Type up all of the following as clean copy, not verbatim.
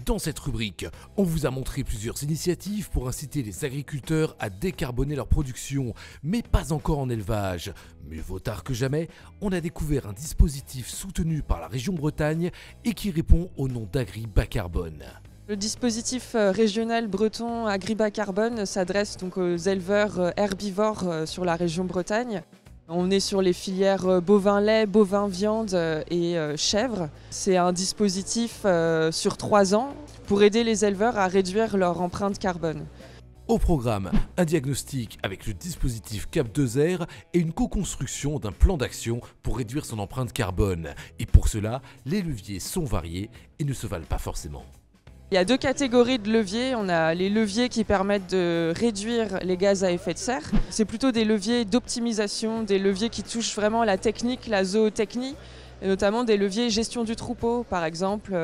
Dans cette rubrique, on vous a montré plusieurs initiatives pour inciter les agriculteurs à décarboner leur production, mais pas encore en élevage. Mieux vaut tard que jamais, on a découvert un dispositif soutenu par la région Bretagne et qui répond au nom d'Agri-Bas-Carbone. Le dispositif régional breton Agri-Bas-Carbone s'adresse donc aux éleveurs herbivores sur la région Bretagne. On est sur les filières bovin-lait, bovin-viande et chèvre. C'est un dispositif sur 3 ans pour aider les éleveurs à réduire leur empreinte carbone. Au programme, un diagnostic avec le dispositif Cap2R et une co-construction d'un plan d'action pour réduire son empreinte carbone. Et pour cela, les leviers sont variés et ne se valent pas forcément. Il y a 2 catégories de leviers. On a les leviers qui permettent de réduire les gaz à effet de serre. C'est plutôt des leviers d'optimisation, des leviers qui touchent vraiment la technique, la zootechnie, et notamment des leviers gestion du troupeau, par exemple,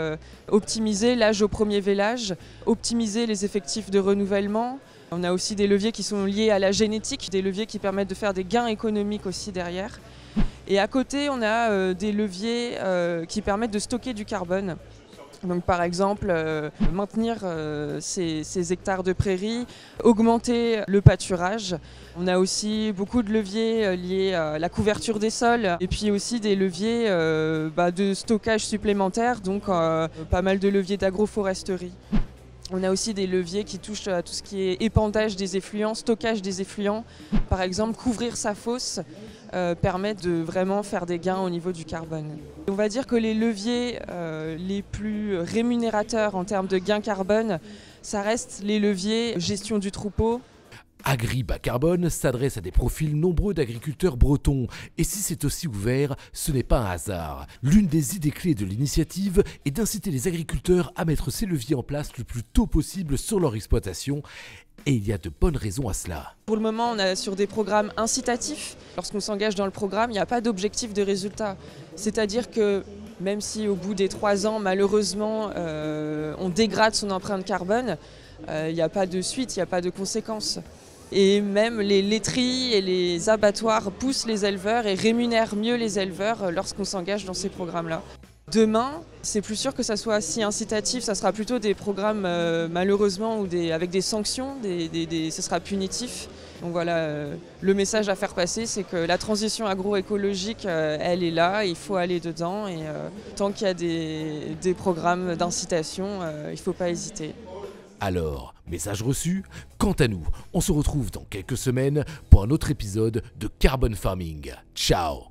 optimiser l'âge au premier vélage, optimiser les effectifs de renouvellement. On a aussi des leviers qui sont liés à la génétique, des leviers qui permettent de faire des gains économiques aussi derrière. Et à côté, on a des leviers qui permettent de stocker du carbone. Donc par exemple, maintenir ces hectares de prairies, augmenter le pâturage. On a aussi beaucoup de leviers liés à la couverture des sols et puis aussi des leviers de stockage supplémentaire, donc pas mal de leviers d'agroforesterie. On a aussi des leviers qui touchent à tout ce qui est épandage des effluents, stockage des effluents. Par exemple, couvrir sa fosse permet de vraiment faire des gains au niveau du carbone. On va dire que les leviers les plus rémunérateurs en termes de gains carbone, ça reste les leviers gestion du troupeau. Agri-Bas-Carbone s'adresse à des profils nombreux d'agriculteurs bretons. Et si c'est aussi ouvert, ce n'est pas un hasard. L'une des idées clés de l'initiative est d'inciter les agriculteurs à mettre ces leviers en place le plus tôt possible sur leur exploitation. Et il y a de bonnes raisons à cela. Pour le moment, on est sur des programmes incitatifs. Lorsqu'on s'engage dans le programme, il n'y a pas d'objectif de résultat. C'est-à-dire que même si au bout des 3 ans, malheureusement, on dégrade son empreinte carbone, il n'y a pas de suite, il n'y a pas de conséquences. Et même les laiteries et les abattoirs poussent les éleveurs et rémunèrent mieux les éleveurs lorsqu'on s'engage dans ces programmes-là. Demain, c'est plus sûr que ça soit si incitatif, ça sera plutôt des programmes malheureusement avec des sanctions, ce sera punitif. Donc voilà, le message à faire passer, c'est que la transition agroécologique, elle est là, il faut aller dedans et tant qu'il y a des programmes d'incitation, il ne faut pas hésiter. Alors, message reçu. Quant à nous, on se retrouve dans quelques semaines pour un autre épisode de Carbon Farming. Ciao!